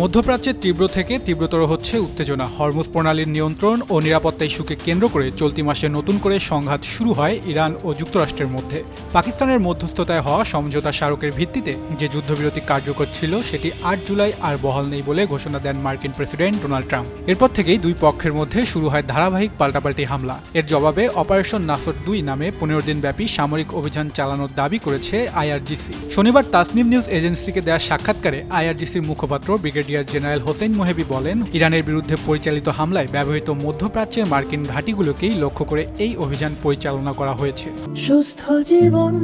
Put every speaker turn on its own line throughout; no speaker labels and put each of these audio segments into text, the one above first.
মধ্যপ্রাচ্যে তীব্র থেকে তীব্রতর হচ্ছে উত্তেজনা। হরমুজ প্রণালীর নিয়ন্ত্রণ ও নিরাপত্তা ইস্যুকে কেন্দ্র করে চলতি মাসে নতুন করে সংঘাত শুরু হয় ইরান ও যুক্তরাষ্ট্রের মধ্যে। পাকিস্তানের মধ্যস্থতায় হওয়া সমঝোতা স্মারকের ভিত্তিতে যে যুদ্ধবিরতি কার্যকর ছিল সেটি ৮ জুলাই আর বহাল নেই বলে ঘোষণা দেন মার্কিন প্রেসিডেন্ট ডোনাল্ড ট্রাম্প। এরপর থেকেই দুই পক্ষের মধ্যে শুরু হয় ধারাবাহিক পাল্টাপাল্টি হামলা। এর জবাবে অপারেশন নাসর ২ নামে ১৫ দিনব্যাপী সামরিক অভিযান চালানোর দাবি করেছে আইআরজিসি। শনিবার তাসনিম নিউজ এজেন্সিকে দেওয়া সাক্ষাৎকারে আইআরজিসির মুখপাত্র ব্রিগেডিয়ার জেনারেল হোসেন মোহেবি বলেন, ইরানের বিরুদ্ধে পরিচালিত হামলায় ব্যবহৃত মধ্যপ্রাচ্যের মার্কিন ঘাঁটিগুলোকেই লক্ষ্য করে এই অভিযান পরিচালনা করা হয়েছে।
সুস্থ জীবন,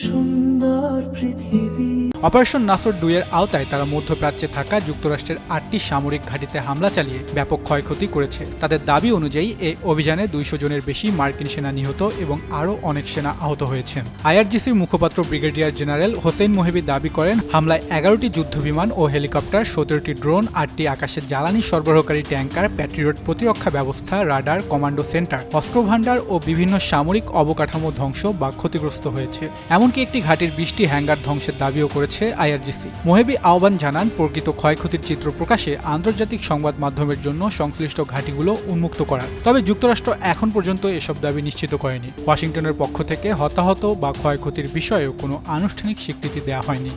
সুন্দর পৃথিবী।
অপারেশন নাসর ২ এর আওতায় তারা মধ্যপ্রাচ্যে থাকা যুক্তরাষ্ট্রের ৮টি সামরিক ঘাঁটিতে হামলা চালিয়ে ব্যাপক ক্ষয়ক্ষতি করেছে। তাদের দাবি অনুযায়ী এই অভিযানে ২০০ জনের বেশি মার্কিন সেনা নিহত এবং আরও অনেক সেনা আহত হয়েছেন। আইআরজিসির মুখপাত্র ব্রিগেডিয়ার জেনারেল হোসেন মোহেবি দাবি করেন, হামলায় ১১টি যুদ্ধবিমান ও হেলিকপ্টার, ১৭টি ড্রোন, 8টি আকাশে জ্বালানি সরবরাহকারী ট্যাঙ্কার, প্যাট্রিয়ট প্রতিরক্ষা ব্যবস্থা, রাডার, কমান্ডো সেন্টার, অস্ত্রভান্ডার ও বিভিন্ন সামরিক অবকাঠামো ধ্বংস বা ক্ষতিগ্রস্ত হয়েছে। এমনকি একটি ঘাঁটির ২০টি হ্যাঙ্গার ধ্বংসের দাবিও করেছে আইআরজিসি। মোহেবি আহ্বান জানান, প্রকৃত ক্ষয়ক্ষতির চিত্র প্রকাশে আন্তর্জাতিক সংবাদ মাধ্যমের জন্য সংশ্লিষ্ট ঘাঁটিগুলো উন্মুক্ত করার। তবে যুক্তরাষ্ট্র এখন পর্যন্ত এসব দাবি নিশ্চিত করেনি। ওয়াশিংটনের পক্ষ থেকে হতাহত বা ক্ষয়ক্ষতির বিষয়েও কোনো আনুষ্ঠানিক স্বীকৃতি দেওয়া হয়নি।